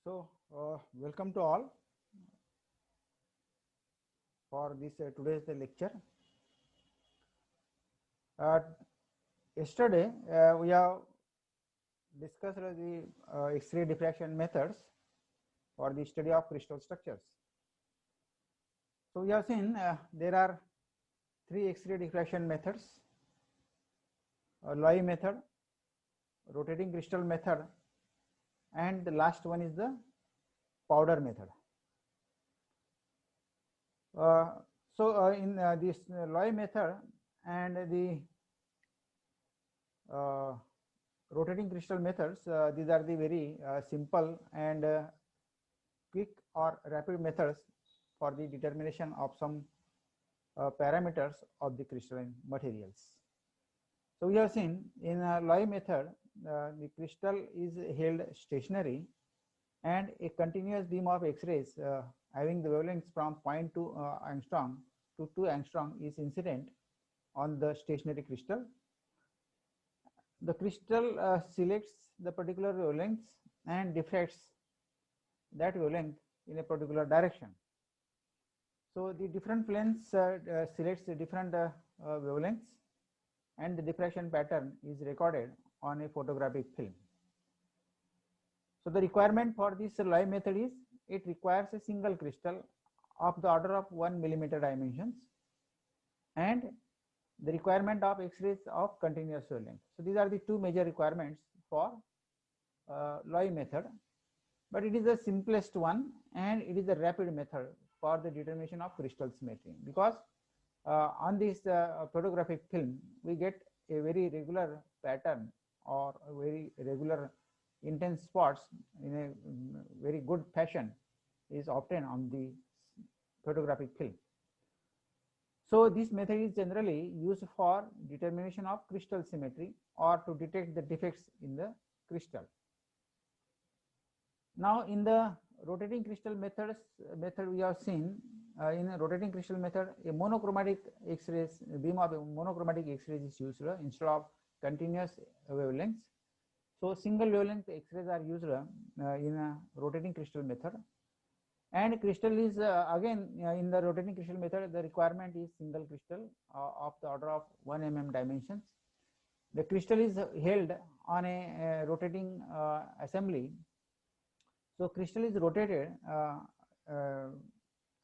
Welcome to all for this today's lecture. Uh, Yesterday we have discussed the X-ray diffraction methods for the study of crystal structures. So we have seen there are three X-ray diffraction methods: Loy method, rotating crystal method, and the last one is the powder method. In this Loy method and the rotating crystal methods, these are the very simple and quick or rapid methods for the determination of some parameters of the crystalline materials. So we have seen in Loy method, the crystal is held stationary and a continuous beam of X-rays having the wavelengths from 0.2 angstrom to 2 angstrom is incident on the stationary crystal. The crystal selects the particular wavelengths and diffracts that wavelength in a particular direction. So the different planes selects the different wavelengths, and the diffraction pattern is recorded on a photographic film. So the requirement for this Loy method is it requires a single crystal of the order of 1 millimeter dimensions and the requirement of X-rays of continuous wavelength. So these are the two major requirements for Loy method, but it is the simplest one and it is the rapid method for the determination of crystal symmetry, because on this photographic film we get a very regular pattern or a very regular intense spots in a very good fashion is obtained on the photographic film. So this method is generally used for determination of crystal symmetry or to detect the defects in the crystal. Now in the rotating crystal method we have seen in a rotating crystal method a monochromatic X-rays, beam of monochromatic X-rays is used instead of continuous wavelengths. So single wavelength X-rays are used in a rotating crystal method, and crystal is again in the rotating crystal method the requirement is single crystal of the order of 1 mm dimensions. The crystal is held on a rotating assembly. So crystal is rotated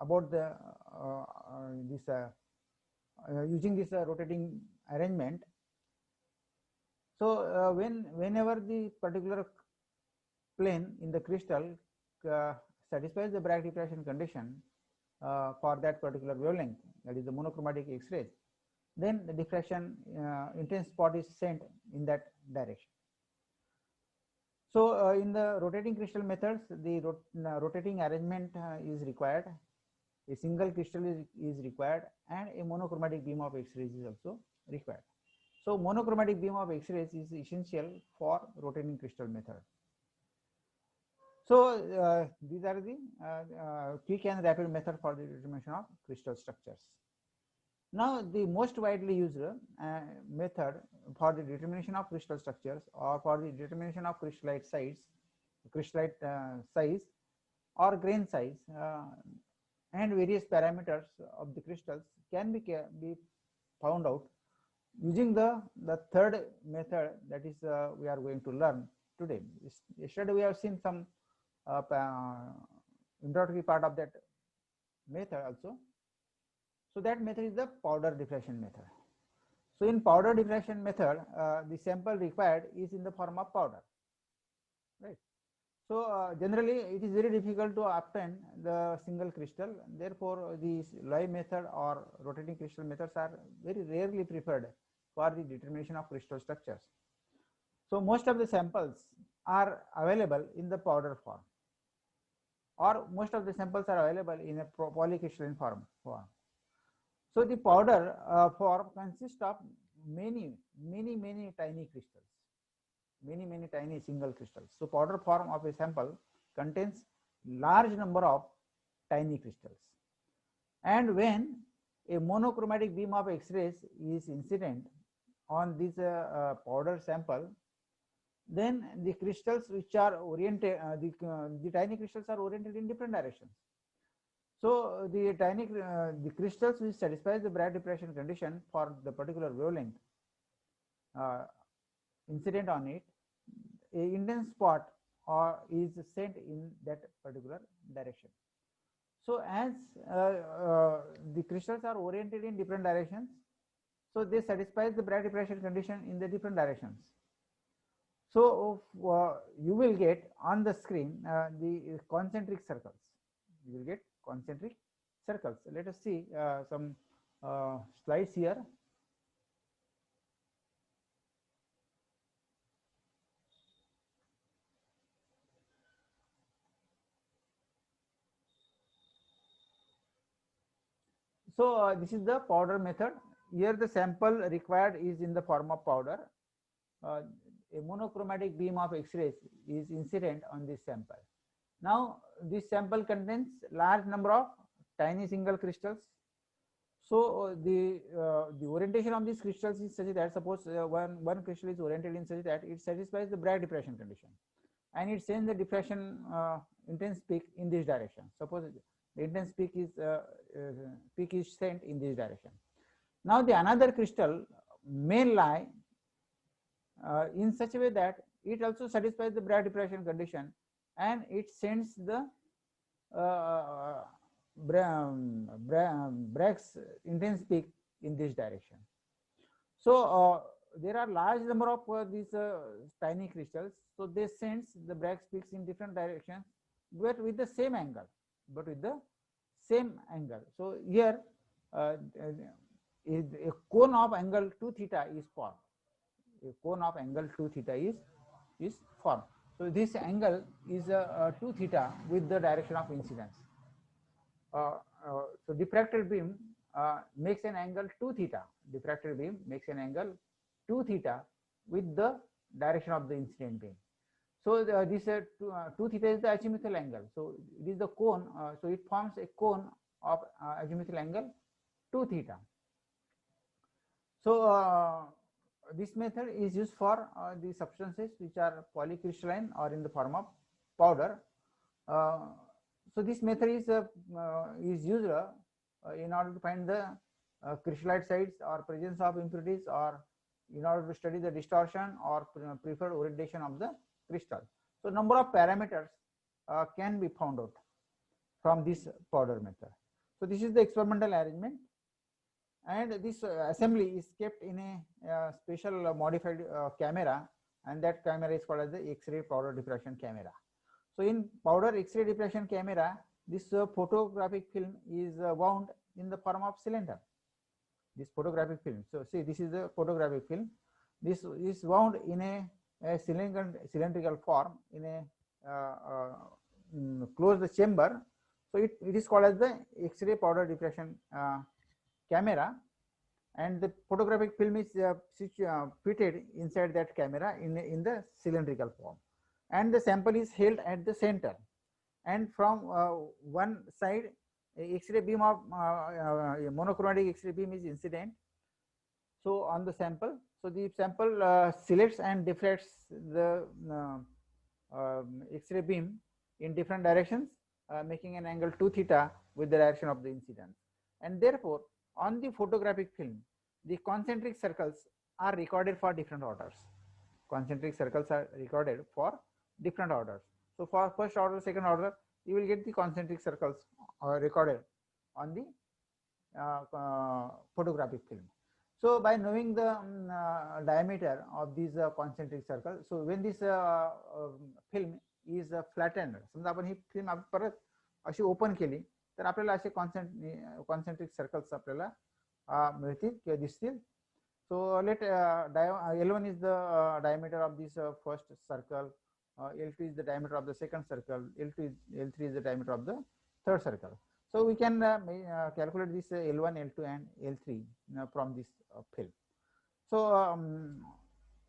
about the using this rotating arrangement. So whenever the particular plane in the crystal satisfies the Bragg diffraction condition for that particular wavelength, that is the monochromatic X-rays, then the diffraction intense spot is sent in that direction. So in the rotating crystal methods, the rotating arrangement is required, a single crystal is required, and a monochromatic beam of X-rays is also required. So monochromatic beam of X-rays is essential for rotating crystal method. So these are the quick and rapid method for the determination of crystal structures. Now the most widely used method for the determination of crystal structures or for the determination of crystallite size or grain size and various parameters of the crystals can be found out using the third method, that is we are going to learn today. Yesterday we have seen some introductory part of that method also. So that method is the powder diffraction method. So in powder diffraction method, the sample required is in the form of powder, right? So generally it is very difficult to obtain the single crystal. Therefore, the Loy method or rotating crystal methods are very rarely preferred for the determination of crystal structures. So most of the samples are available in the powder form, or most of the samples are available in a polycrystalline form. So the powder form consists of many tiny crystals, many tiny single crystals. So powder form of a sample contains large number of tiny crystals, and when a monochromatic beam of X-rays is incident on this powder sample, then the crystals which are oriented, the tiny crystals are oriented in different directions. So the crystals which satisfies the Bragg diffraction condition for the particular wavelength uh, incident on it, a intense spot is sent in that particular direction. So as the crystals are oriented in different directions, so they satisfy the Bragg diffraction condition in the different directions. So you will get on the screen the concentric circles. You will get concentric circles. Let us see some slides here. So this is the powder method. Here the sample required is in the form of powder. A monochromatic beam of X-rays is incident on this sample. Now this sample contains large number of tiny single crystals. So the orientation of these crystals is such that, suppose one crystal is oriented in such that it satisfies the Bragg diffraction condition, and it sends the diffraction intense peak in this direction. Suppose the intense peak is sent in this direction. Now the another crystal may lie in such a way that it also satisfies the Bragg diffraction condition, and it sends the Bragg's intense peak in this direction. So there are large number of these tiny crystals. So they sense the Bragg peaks in different directions, but with the same angle. So here a cone of angle 2 theta is formed. A cone of angle 2 theta is formed. So this angle is 2 theta with the direction of incidence. So diffracted beam makes an angle 2 theta. Diffracted beam makes an angle 2 theta with the direction of the incident beam. So this 2 theta is the azimuthal angle. So it is the cone. So it forms a cone of azimuthal angle 2 theta. So this method is used for the substances which are polycrystalline or in the form of powder. So this method is used in order to find the crystallite sites or presence of impurities, or in order to study the distortion or preferred orientation of the crystal. So number of parameters can be found out from this powder method. So this is the experimental arrangement, and this assembly is kept in a special modified camera, and that camera is called as the X-ray powder diffraction camera. So in powder X-ray diffraction camera, this photographic film is wound in the form of cylinder. This photographic film. So see, this is the photographic film. This is wound in a cylindrical form in a closed chamber. So it is called as the X-ray powder diffraction camera, and the photographic film is fitted inside that camera in the cylindrical form, and the sample is held at the center, and from one side X-ray beam of monochromatic X-ray beam is incident. So on the sample, so the sample selects and diffracts the X-ray beam in different directions, making an angle 2 theta with the direction of the incidence, and therefore on the photographic film the concentric circles are recorded for different orders. Concentric circles are recorded for different orders. So for first order, second order, you will get the concentric circles recorded on the photographic film. So by knowing the diameter of these concentric circles, so when this film is flattened, समजा आपण ही film परत अशी open केली तर आपल्याला असे concentric circles आपल्याला मिळतील किंवा दिसतील. So let L1 is the diameter of this first circle, L2 is the diameter of the second circle, L3 is the diameter of the third circle. So we can calculate this L1, L2 and L3 from this film. So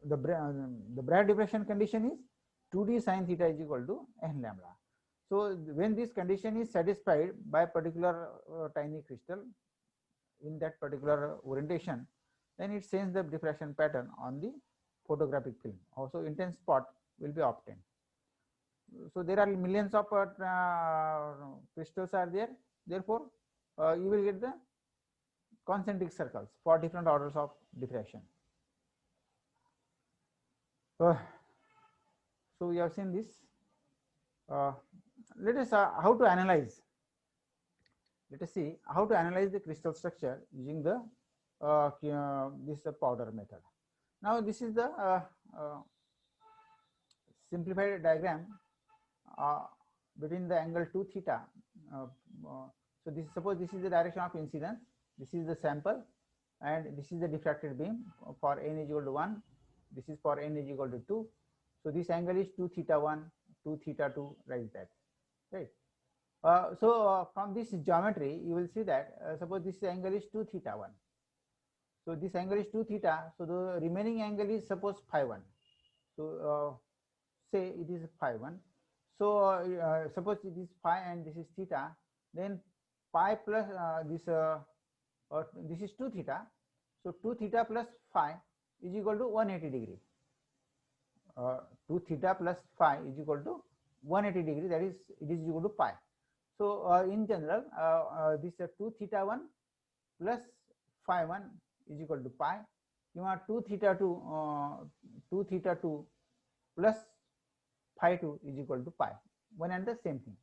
the Bragg diffraction condition is 2d sin theta is equal to n lambda. So when this condition is satisfied by a particular tiny crystal in that particular orientation, then it sends the diffraction pattern on the photographic film. Also intense spot will be obtained. So there are millions of crystals are there, therefore you will get the concentric circles for different orders of diffraction. So we have seen this. Let us how to analyze. Let us see how to analyze the crystal structure using the this powder method. Now this is the simplified diagram between the angle 2 theta. So this, suppose this is the direction of incidence, this is the sample, and this is the diffracted beam for n is equal to 1, this is for n is equal to 2. So this angle is 2 theta 1, 2 theta 2, like that, right? From this geometry you will see that suppose this angle is 2 theta 1. So this angle is 2 theta, so the remaining angle is suppose phi 1. So say it is phi 1. So suppose it is phi and this is theta, then pi plus this is 2 theta. So 2 theta plus phi is equal to 180 degree. 2 theta plus phi is equal to 180 degree, that is it is equal to pi. So in general this 2 theta 1 plus phi 1 is equal to pi. 2 theta 2 plus phi 2 is equal to pi, one and the same thing.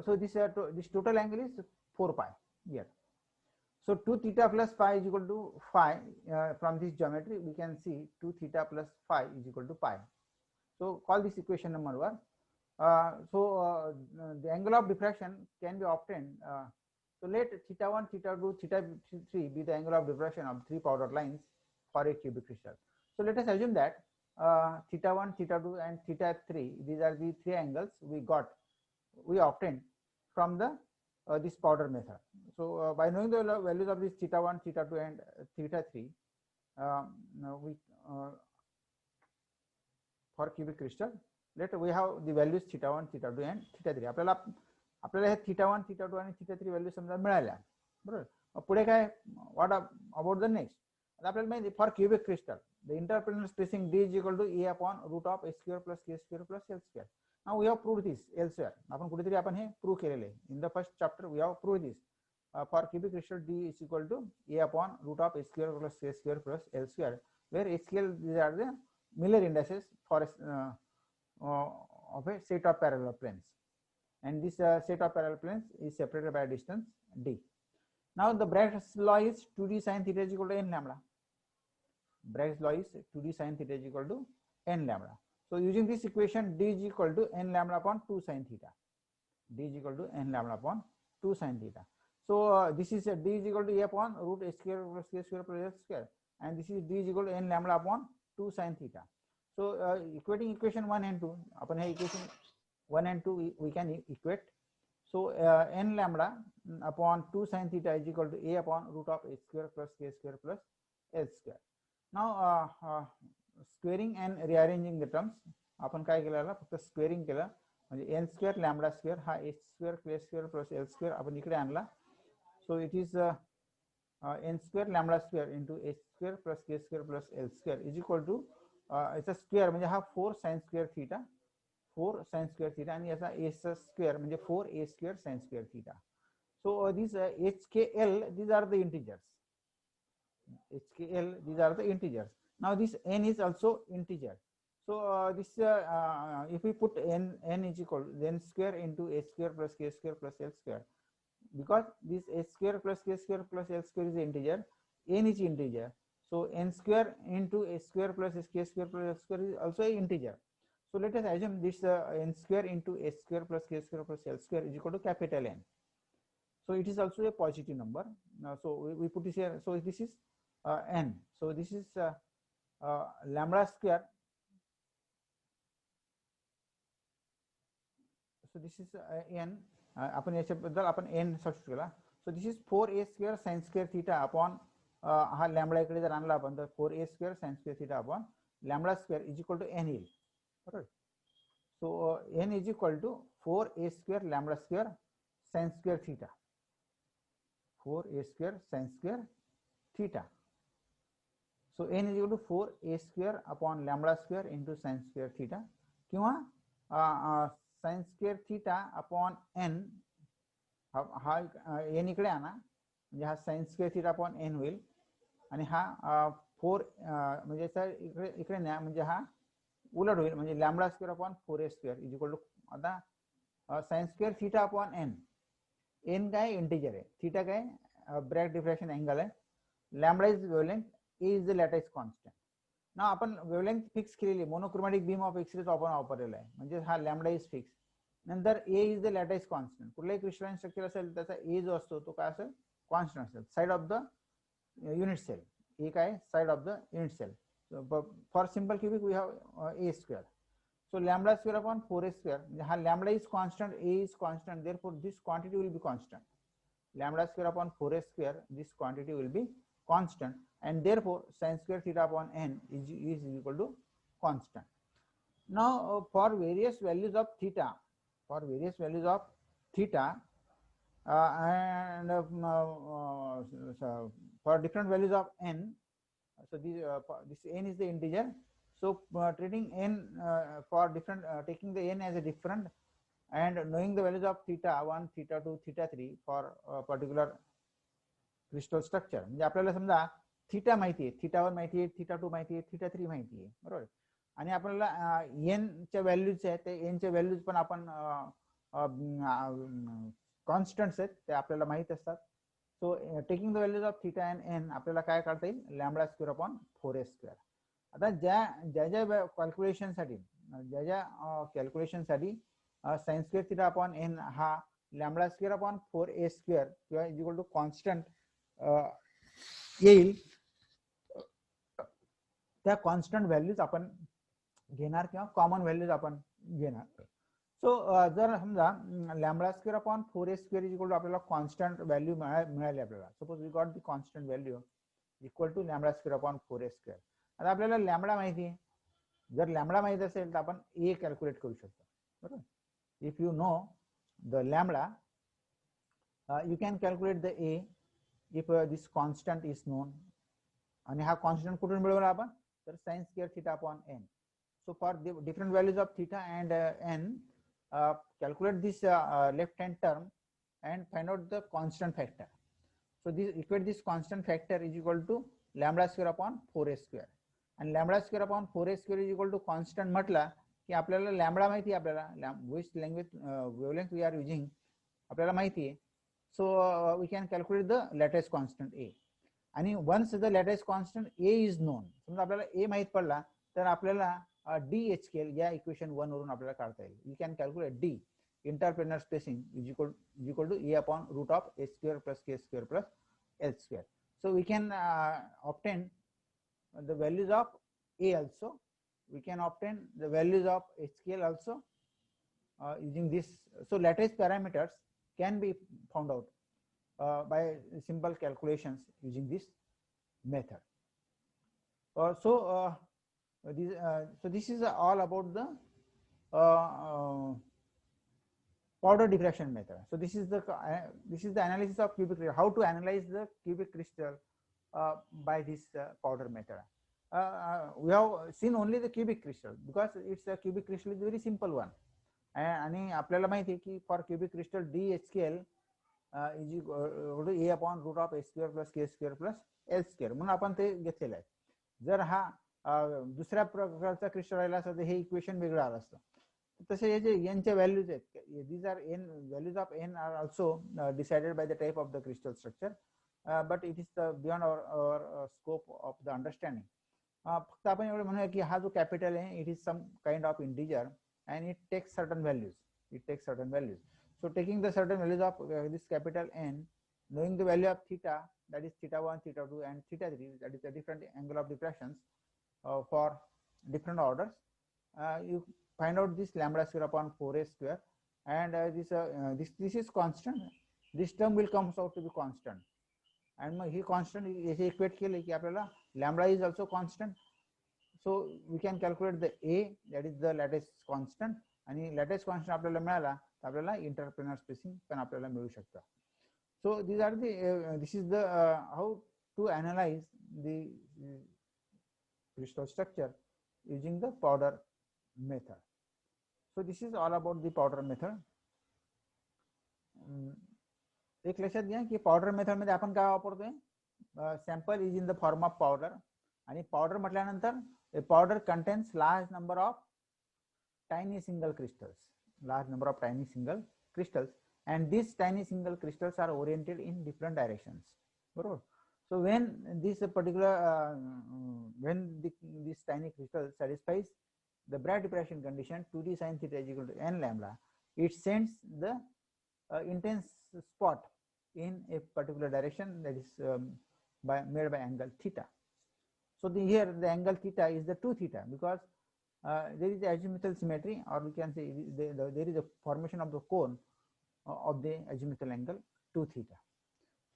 So this total angle is 4 pi here. So 2 theta plus phi is equal to phi. From this geometry we can see 2 theta plus phi is equal to pi. So call this equation number 1. The angle of diffraction can be obtained. So let theta 1, theta 2, theta 3 be the angle of diffraction of 3 powder lines for a cubic crystal. So let us assume that theta 1, theta 2 and theta 3, these are the 3 angles we obtained from the this powder method. So by knowing the values of this theta 1, theta 2 and theta 3, we for cubic crystal, we have the values theta 1, theta 2 and theta 3. आपल्याला हे theta 1, theta 2 आणि theta 3 value समजा मिळाल्या, बरोबर. पुढे काय, what about the next? आता आपल्याला माहिती for cubic crystal the interplanar spacing d is equal to a upon root of h square plus k square plus l square. Now we have proved this elsewhere. आपण कुठेतरी आपण हे prove केलेले आहे. In the first chapter we have proved this. For cubic crystal d is equal to a upon root of h square plus k square plus l square, where h square, these are the Miller indices for of a set of parallel planes, and this set of parallel planes is separated by a distance d. Now the Bragg's law is 2d sin theta is equal to n lambda. Bragg's law is 2d sin theta is equal to n lambda. So using this equation, d is equal to n lambda upon 2 sin theta. D is equal to n lambda upon 2 sin theta. So this is d is equal to a upon root h square plus k square plus l square, and this is d is equal to n lambda upon 2 sin theta. So equating equation 1 and 2, upon equation 1 and 2 we can equate. So n lambda upon 2 sin theta is equal to a upon root of h square plus k square plus l square. Now squaring and rearranging the terms, आपण काय केलं, फक्त squaring केलं, म्हणजे n square lambda square हा h square k square plus l square आपण इकडे आणला. So it is n square lambda square into h square plus k square plus l square is equal to याचा square म्हणजे हा 4 sin square theta, 4 sin square theta, आणि याचा a square म्हणजे 4a square sin square theta. So these HKL, these are the integers. HKL, these are the integers. Now this n is also integer. So this if we put n is equal to n square into h square plus k square plus l square, because this h square plus k square plus l square is integer, n is integer. So n square into h square plus k square plus l square is also an integer. So let us assume this n square into h square plus k square plus l square is equal to capital N. So it is also a positive number. So we put this here. So this is n. So this is lambda square. So this is n. आपण याच्याबद्दल आपण n substitute केला. So this is 4a square sin square theta upon हा lambda इकडे जर आणला आपण तर 4a square sin square theta upon lambda square is equal to n येईल, बरोबर. So n is equal to 4a square lambda square sin square theta, 4a square sin square theta. So n is equal to 4a square upon lambda square into sin square theta किंवा sin square theta upon n हा n इकडे आणा म्हणजे हा sin square theta upon n होईल आणि हा 4 म्हणजे सर इकडे इकडे न्या म्हणजे हा उलट होईल म्हणजे lambda square upon 4a square is equal to आता sin square theta upon n n काय इंटीजर आहे थीटा काय ब्रॅकेट डिफ्रॅक्शन एंगल आहे lambda is wavelength a is the lattice constant ना आपण वेवलेंथ फिक्स केलेली मोनोक्रोमॅटिक बीम ऑफ एक्सरेज आपण वापरलेला आहे म्हणजे हा लॅम्बडा इज फिक्स नंतर a is the lattice constant कुठलाही क्रिस्टलाइन स्ट्रक्चर असेल त्याचा a जो असतो तो काय असेल कॉन्स्टंट असेल side of the unit cell a काय side of the unit cell for simple cubic we have a square so lambda square upon 4a square lambda is constant, a is constant, therefore this quantity will be constant. Lambda square upon 4a square, this quantity will be constant, and therefore sin square theta upon n is equal to constant. Now for various values of theta and for different values of n, so this n is the integer. So treating n for different taking the n as a different and knowing the values of theta 1 theta 2 theta 3 for a particular crystal structure म्हणजे आपल्याला समजा theta माहिती आहे theta 1 माहिती आहे theta 2 माहिती आहे theta 3 माहिती आहे बरोबर आणि आपल्याला n च्या व्हॅल्यूज आहेत ते n च्या व्हॅल्यूज पण आपण कॉन्स्टंट्स आहेत ते आपल्याला माहित असतात so taking the values of theta and n आपल्याला काय काढता येईल lambda square upon 4a square आता ज्या कॅल्क्युलेशन साठी sin square theta upon n हा lambda square upon 4a square किंवा इज इक्वल टू कॉन्स्टंट येईल त्या कॉन्स्टंट व्हॅल्यूज आपण घेणार किंवा कॉमन व्हॅल्यूज आपण घेणार सो जर समजा lambda square upon 4a square is equal to आपल्याला कॉन्स्टंट व्हॅल्यू मिळाली आपल्याला suppose we got the constant value equal to lambda square upon 4a square आता आपल्याला लॅम्बडा माहिती आहे जर लॅम्बडा माहित असेल तर आपण a कॅल्क्युलेट करू शकतो बरोबर if you know the lambda you can calculate the a if this constant is known आणि हा कॉन्स्टंट कुठून मिळवला आपण तर sin square theta upon n so for the different values of theta and n calculate this left hand term and find out the constant factor so this equate this constant factor is equal to lambda square upon 4a square and lambda square upon 4a square is equal to constant म्हटला की आपल्याला lambda माहिती आहे आपल्याला which language wavelength we are using आपल्याला माहिती आहे so we can calculate the lattice constant a आणि once the lattice constant a is known समजा आपल्याला a माहित पडला तर आपल्याला d HKL या इक्वेशन 1 वरून आपल्याला काढता येईल you can calculate d interplanar spacing is equal to a upon root of a square plus k square plus l square so we can obtain the values of a also we can obtain the values of HKL also using this so lattice parameters can be found out by simple calculations using this method. So this is all about the powder diffraction method. So this is the analysis of cubic crystal. How to analyze the cubic crystal by this powder method. We have seen only the cubic crystal because it's a cubic crystal is a very simple one. आणि आपल्याला माहिती आहे की for cubic crystal d HKL is equal to a upon root of a square plus k square plus l square म्हणून आपण ते घेतलेलं आहे जर हा दुसऱ्या प्रकारचा क्रिस्टल राहिला असता तर हे इक्वेशन वेगळं आलं असतं तसे हे जे n च्या व्हॅल्यूज आहेत these are n values of n are also decided by the type of the crystal structure but it is beyond our scope of the understanding फक्त आपण एवढं म्हणूया की हा जो कॅपिटल आहे it is some kind of integer and it takes certain values so taking the certain values of this capital N knowing the value of theta that is theta 1 theta 2 and theta 3 that is the different angle of diffractions for different orders you find out this lambda square upon 4a square and this is constant this term will comes out to be constant and he constant is equate केले की आपल्याला lambda is also constant so we can calculate the a that is the lattice constant आणि lattice constant आपल्याला मिळाला तर आपल्याला interplanar spacing पण आपल्याला मिळू शकतं so these are the this is the how to analyze the crystal structure using the powder method. So this is all about the powder method. एक लक्षात घ्या की पावडर मेथड मध्ये आपण काय वापरतोय, sample is in the form of powder, आणि powder म्हटल्यानंतर a powder contains large number of tiny single crystals, large number of tiny single crystals, and these tiny single crystals are oriented in different directions. Bro. So when this particular this tiny crystal satisfies the Bragg depression condition 2d sin theta is equal to n lambda, it sends the intense spot in a particular direction, that is made by angle theta. So here the angle theta is the 2 theta, because there is azimuthal symmetry, or we can say there is a formation of the cone of the azimuthal angle 2 theta.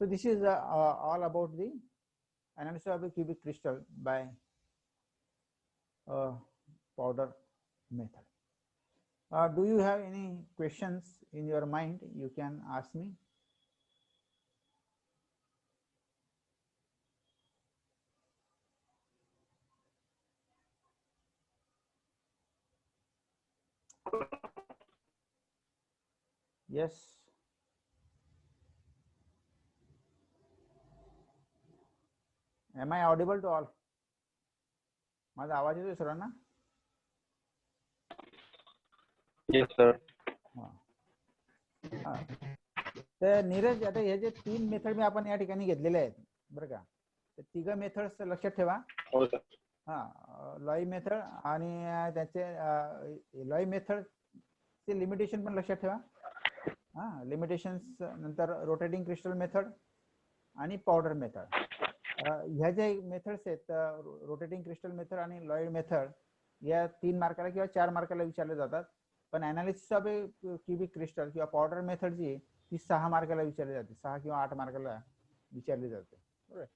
So this is all about the analysis of a cubic crystal by powder method. Do you have any questions in your mind? You can ask me. Yes. Am I audible to all? माझा आवाज येतोय सरांना? Yes sir. तर नीरज, आता हे जे 3 method मी आपण या ठिकाणी घेतलेले आहेत बरं का, तर तिघ मेथड्स लक्षात ठेवा. हो सर. लॉई मेथड आणि त्याचे लॉई मेथड चे लिमिटेशन पण लक्षात ठेवा. लिमिटेशन्स नंतर रोटेटिंग क्रिस्टल मेथड आणि पावडर मेथड. ह्या जे मेथड्स आहेत, रोटेटिंग क्रिस्टल मेथड आणि लॉईड मेथड, या 3 मार्काला किंवा 4 मार्काला विचारले जातात. पण analysis of A cubic crystal किंवा पावडर मेथड जी ती 6 मार्काला विचारली जाते, 6 किंवा 8 मार्काला विचारली जाते. बरोबर.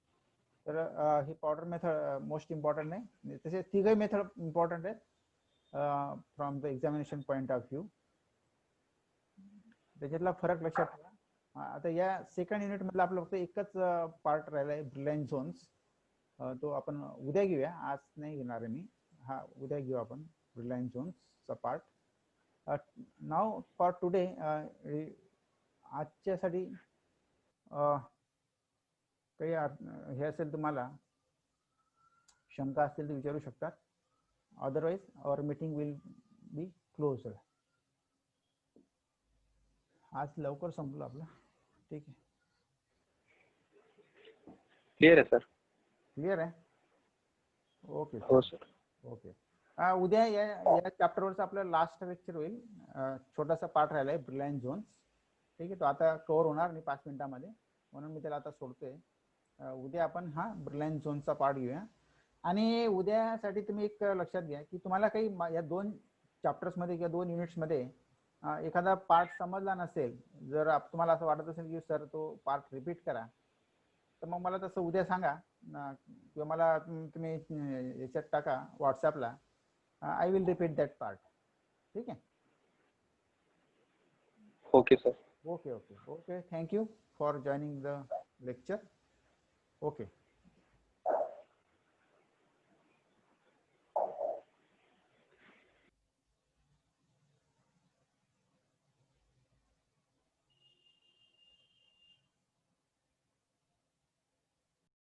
तर ही पावडर मेथड मोस्ट इम्पॉर्टंट आहे. तसे तिघही मेथड इम्पॉर्टंट आहेत from the examination point of view. त्याच्यातला फरक लक्षात ठेवा. आता या सेकंड युनिट मधला आपला फक्त एकच पार्ट राहिला आहे, ब्रिलियंट झोन्स. तो आपण उद्या घेऊया, आज नाही घेणार आहे मी. उद्या घेऊ आपण ब्रिलियंट झोन्सचा पार्ट. नाव फॉर टुडे, आजच्यासाठी काही हे असेल तुम्हाला शंका असतील तर विचारू शकतात. Otherwise our meeting will be closed. आज लवकर संपलं आपलं. ठीक आहे. क्लियर आहे सर. क्लियर आहे. ओके. हो सर. ओके. उद्या या चॅप्टरवरचं आपलं लास्ट लेक्चर होईल. छोटासा पार्ट राहिला आहे ब्रिलियंट झोन्स. ठीक आहे. तो आता कव्हर होणार नाही 5 मिनिटांमध्ये, म्हणून मी त्याला आता सोडतोय. उद्या आपण ब्रिलियंट झोनचा पार्ट घेऊया. आणि उद्यासाठी तुम्ही एक लक्षात घ्या की तुम्हाला काही या 2 चॅप्टर्स मध्ये किंवा 2 युनिट्स मध्ये एखादा पार्ट समजला नसेल, जर तुम्हाला असं वाटत असेल की सर तो पार्ट रिपीट करा, तर मग मला तसं उद्या सांगा किंवा मला तुम्ही याच्यात टाका व्हॉट्सॲपला. I will repeat that part. ठीक आहे. Okay sir. Okay. Thank you for joining the lecture. Okay.